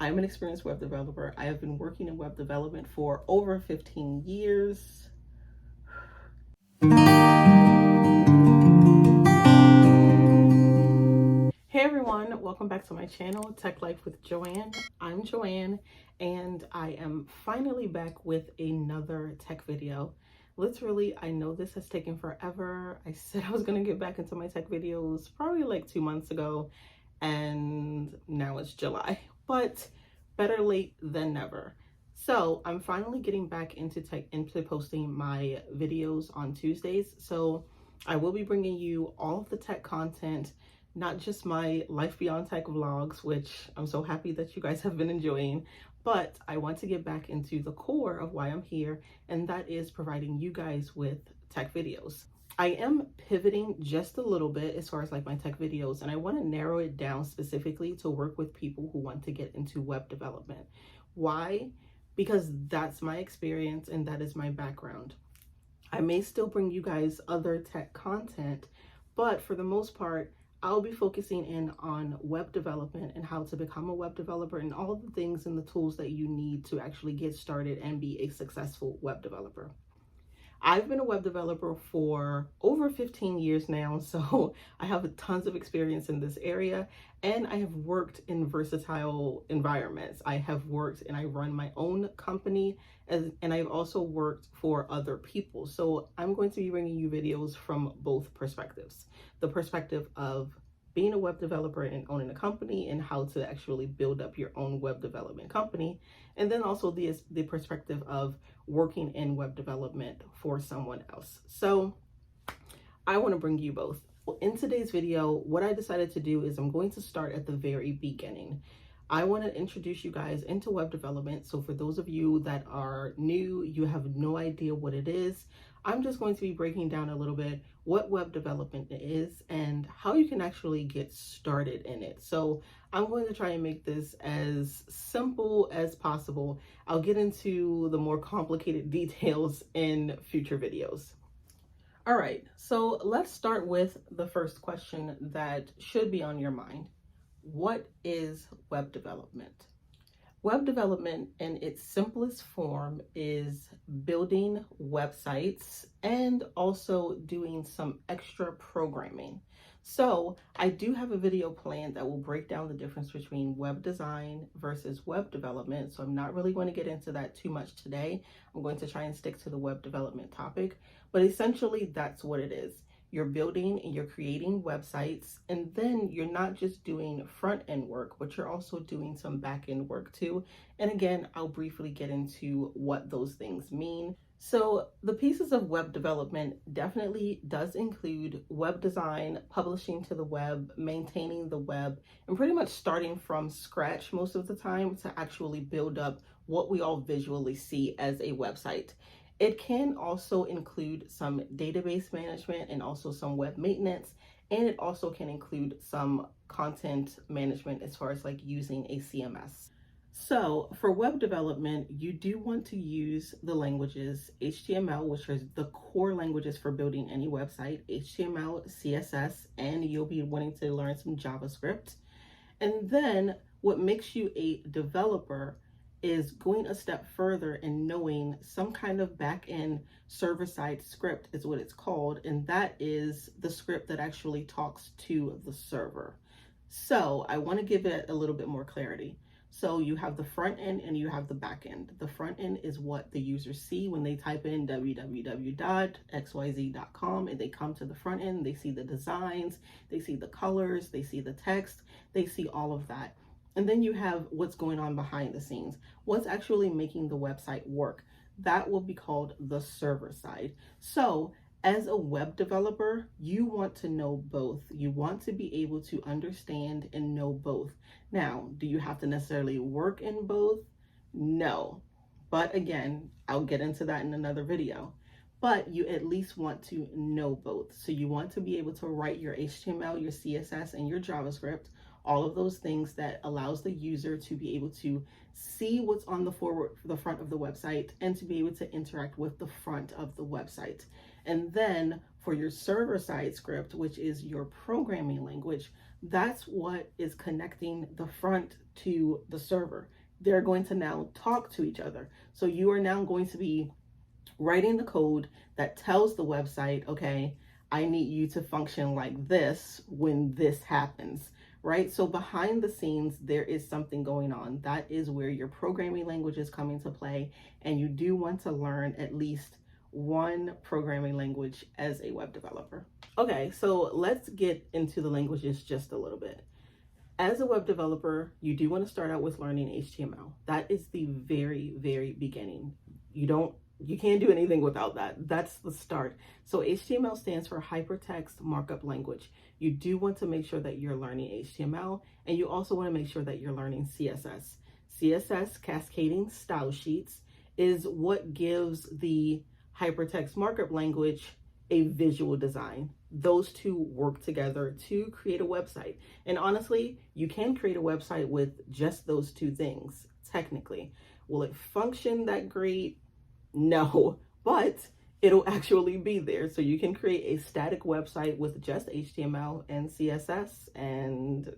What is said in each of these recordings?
I'm an experienced web developer. I have been working in web development for over 15 years. Hey everyone, welcome back to my channel, Tech Life with Joanne. I'm Joanne, and I am finally back with another tech video. Literally, I know this has taken forever. I said I was gonna get back into my tech videos probably like 2 months ago, and now it's July, but better late than never. So I'm finally getting back into posting my videos on Tuesdays. So I will be bringing you all of the tech content, not just my Life Beyond Tech vlogs, which I'm so happy that you guys have been enjoying, but I want to get back into the core of why I'm here, and that is providing you guys with tech videos. I am pivoting just a little bit as far as like my tech videos, and I want to narrow it down specifically to work with people who want to get into web development. Why? Because that's my experience and that is my background. I may still bring you guys other tech content, but for the most part, I'll be focusing in on web development and how to become a web developer and all the things and the tools that you need to actually get started and be a successful web developer. I've been a web developer for over 15 years now, so I have tons of experience in this area, and I have worked in versatile environments. I have worked and I run my own company, and I've also worked for other people. So I'm going to be bringing you videos from both perspectives. The perspective of being a web developer and owning a company and how to actually build up your own web development company. And then also the perspective of working in web development for someone else. So I want to bring you both. In today's video, what I decided to do is I'm going to start at the very beginning. I want to introduce you guys into web development. So for those of you that are new, you have no idea what it is, I'm just going to be breaking down a little bit what web development is and how you can actually get started in it. So I'm going to try and make this as simple as possible. I'll get into the more complicated details in future videos. All right, so let's start with the first question that should be on your mind. What is web development? Web development in its simplest form is building websites and also doing some extra programming. So I do have a video planned that will break down the difference between web design versus web development. So I'm not really going to get into that too much today. I'm going to try and stick to the web development topic, but essentially that's what it is. You're building and you're creating websites, and then you're not just doing front end work, but you're also doing some back end work too. And again, I'll briefly get into what those things mean. So the pieces of web development definitely does include web design, publishing to the web, maintaining the web, and pretty much starting from scratch most of the time to actually build up what we all visually see as a website. It can also include some database management and also some web maintenance, and it also can include some content management as far as like using a CMS. So for web development, you do want to use the languages HTML, which are the core languages for building any website, HTML, CSS, and you'll be wanting to learn some JavaScript. And then what makes you a developer is going a step further and knowing some kind of back-end server-side script is what it's called, and that is the script that actually talks to the server. So I want to give it a little bit more clarity. So you have the front end and you have the back end. The front end is what the users see when they type in www.xyz.com and they come to the front end. They see the designs, they see the colors, they see the text, they see all of that. And then you have what's going on behind the scenes, what's actually making the website work. That will be called the server side. So as a web developer, you want to know both. You want to be able to understand and know both. Now, do you have to necessarily work in both? No. But again, I'll get into that in another video. But you at least want to know both. So you want to be able to write your HTML, your CSS, and your JavaScript, all of those things that allows the user to be able to see what's on the front of the website and to be able to interact with the front of the website. And then for your server-side script, which is your programming language, that's what is connecting the front to the server. They're going to now talk to each other. So you are now going to be writing the code that tells the website, okay, I need you to function like this when this happens, right? So behind the scenes, there is something going on. That is where your programming language is coming to play. And you do want to learn at least one programming language as a web developer. Okay, so let's get into the languages just a little bit. As a web developer, you do want to start out with learning HTML. That is the very, very beginning. You can't do anything without that. That's the start. So HTML stands for Hypertext Markup Language. You do want to make sure that you're learning HTML, and you also want to make sure that you're learning CSS. CSS, Cascading Style Sheets, is what gives the Hypertext Markup Language a visual design. Those two work together to create a website. And honestly, you can create a website with just those two things, technically. Will it function that great? No, but it'll actually be there. So you can create a static website with just HTML and CSS, and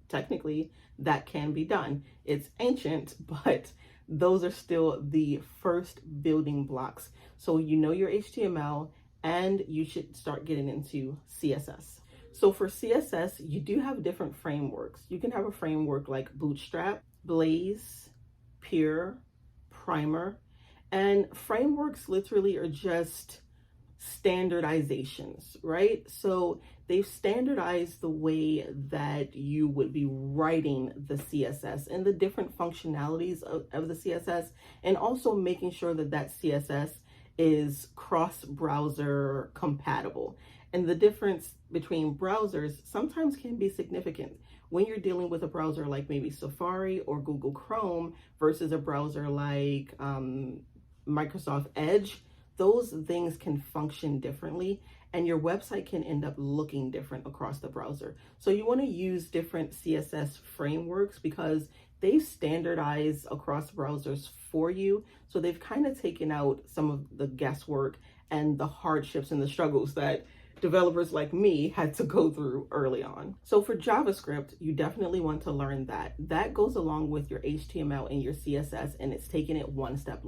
technically that can be done. It's ancient, but those are still the first building blocks. So you know your HTML, and you should start getting into CSS. So for CSS, you do have different frameworks. You can have a framework like Bootstrap, Blaze, Pure, Primer. And frameworks literally are just standardizations, right? So they've standardized the way that you would be writing the CSS and the different functionalities of the CSS, and also making sure that that CSS is cross-browser compatible. And the difference between browsers sometimes can be significant. When you're dealing with a browser like maybe Safari or Google Chrome versus a browser like Microsoft Edge, those things can function differently, and your website can end up looking different across the browser. So you want to use different CSS frameworks because they standardize across browsers for you. So they've kind of taken out some of the guesswork and the hardships and the struggles that developers like me had to go through early on. So for JavaScript, you definitely want to learn that. That goes along with your HTML and your CSS, and it's taking it one step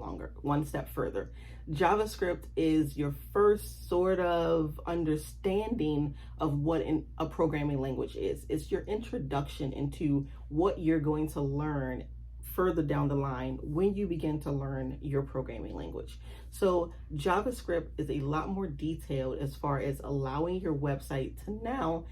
further. JavaScript is your first sort of understanding of what a programming language is. It's your introduction into what you're going to learn further down the line when you begin to learn your programming language. So JavaScript is a lot more detailed as far as allowing your website to now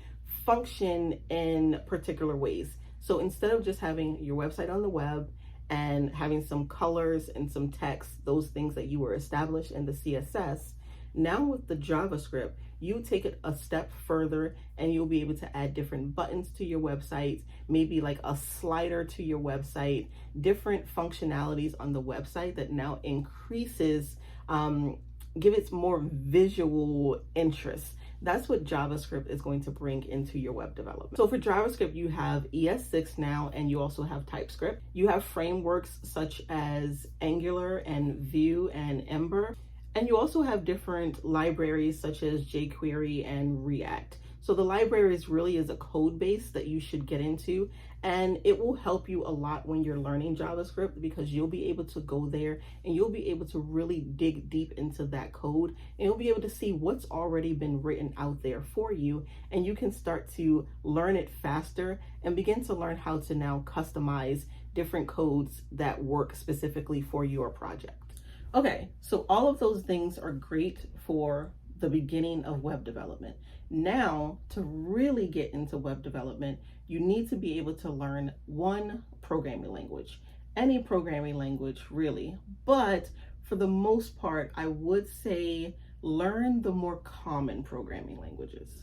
function in particular ways. So instead of just having your website on the web and having some colors and some text, those things that you were established in the CSS, now with the JavaScript, you take it a step further and you'll be able to add different buttons to your website, maybe like a slider to your website, different functionalities on the website that now increases, give it more visual interest. That's what JavaScript is going to bring into your web development. So for JavaScript, you have ES6 now, and you also have TypeScript. You have frameworks such as Angular and Vue and Ember. And you also have different libraries such as jQuery and React. So the libraries really is a code base that you should get into, and it will help you a lot when you're learning JavaScript, because you'll be able to go there and you'll be able to really dig deep into that code, and you'll be able to see what's already been written out there for you, and you can start to learn it faster and begin to learn how to now customize different codes that work specifically for your project. Okay, so all of those things are great for the beginning of web development. Now, to really get into web development, you need to be able to learn one programming language, any programming language really, but for the most part, I would say learn the more common programming languages.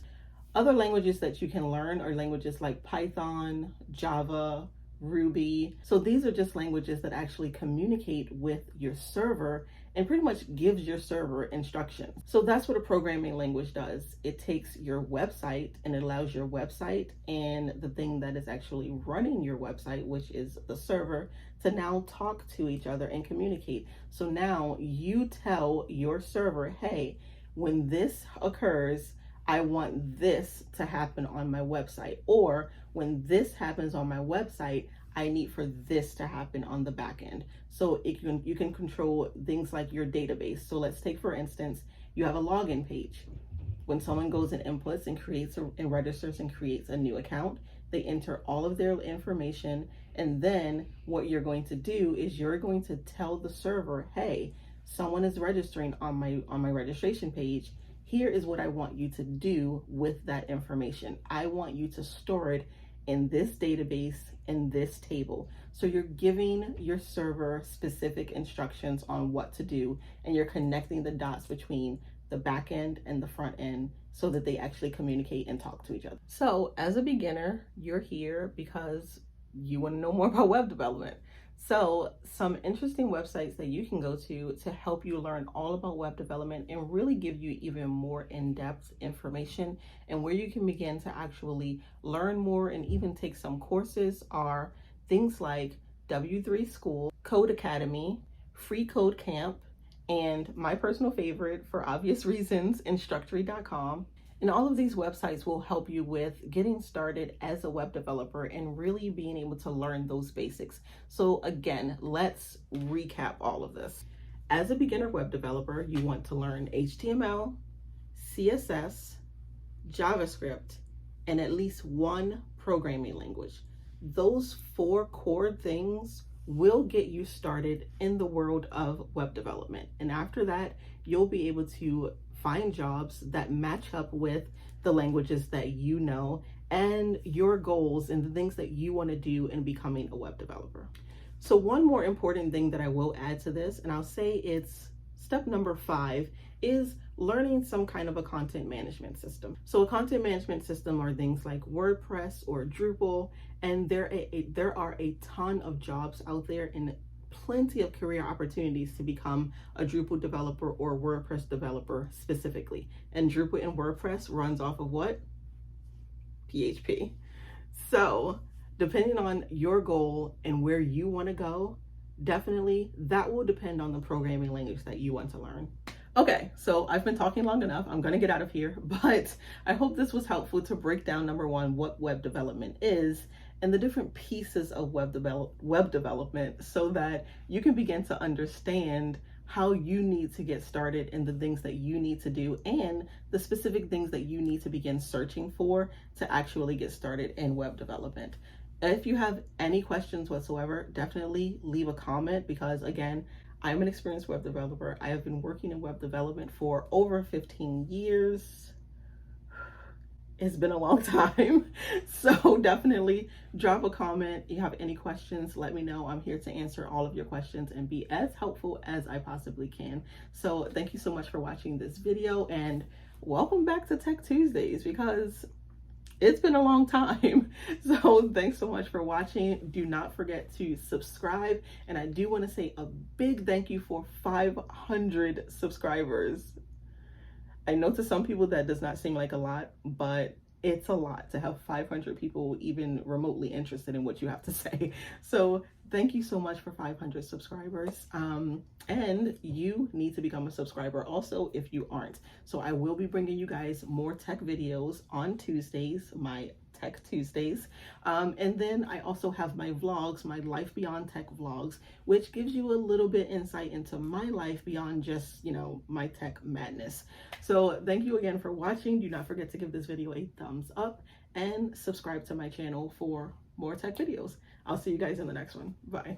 Other languages that you can learn are languages like Python, Java, Ruby. So these are just languages that actually communicate with your server and pretty much gives your server instructions. So that's what a programming language does. It takes your website and it allows your website and the thing that is actually running your website, which is the server, to now talk to each other and communicate. So now you tell your server, hey, when this occurs, I want this to happen on my website, or when this happens on my website, I need for this to happen on the back end. So you can control things like your database. So let's take, for instance, you have a login page. When someone goes and inputs and and registers and creates a new account, they enter all of their information. And then what you're going to do is you're going to tell the server, hey, someone is registering on my registration page. Here is what I want you to do with that information. I want you to store it in this database, in this table. So you're giving your server specific instructions on what to do, and you're connecting the dots between the back end and the front end so that they actually communicate and talk to each other. So as a beginner, you're here because you want to know more about web development. So some interesting websites that you can go to help you learn all about web development and really give you even more in-depth information and where you can begin to actually learn more and even take some courses are things like W3 School, Code Academy, Free Code Camp, and my personal favorite, for obvious reasons, Instructory.com. And all of these websites will help you with getting started as a web developer and really being able to learn those basics. So again, let's recap all of this. As a beginner web developer, you want to learn HTML, CSS, JavaScript, and at least one programming language. Those 4 core things will get you started in the world of web development. And after that, you'll be able to find jobs that match up with the languages that you know and your goals and the things that you want to do in becoming a web developer. So one more important thing that I will add to this, and I'll say it's step number 5, is learning some kind of a content management system. So a content management system are things like WordPress or Drupal, and there are a ton of jobs out there and plenty of career opportunities to become a Drupal developer or WordPress developer specifically. And Drupal and WordPress runs off of what? PHP. So depending on your goal and where you want to go, definitely that will depend on the programming language that you want to learn. Okay, so I've been talking long enough. I'm going to get out of here, but I hope this was helpful to break down, number 1, what web development is and the different pieces of web development so that you can begin to understand how you need to get started and the things that you need to do and the specific things that you need to begin searching for to actually get started in web development. If you have any questions whatsoever, definitely leave a comment because, again, I'm an experienced web developer. I have been working in web development for over 15 years. It's been a long time. So definitely drop a comment. If you have any questions, let me know. I'm here to answer all of your questions and be as helpful as I possibly can. So thank you so much for watching this video and welcome back to Tech Tuesdays because it's been a long time. So thanks so much for watching. Do not forget to subscribe. And I do want to say a big thank you for 500 subscribers. I know to some people that does not seem like a lot, but it's a lot to have 500 people even remotely interested in what you have to say. So thank you so much for 500 subscribers. And you need to become a subscriber also if you aren't. So I will be bringing you guys more tech videos on Tuesdays, my Tech Tuesdays. And then I also have my vlogs, my Life Beyond Tech vlogs, which gives you a little bit insight into my life beyond just, my tech madness. So thank you again for watching. Do not forget to give this video a thumbs up and subscribe to my channel for more tech videos. I'll see you guys in the next one. Bye.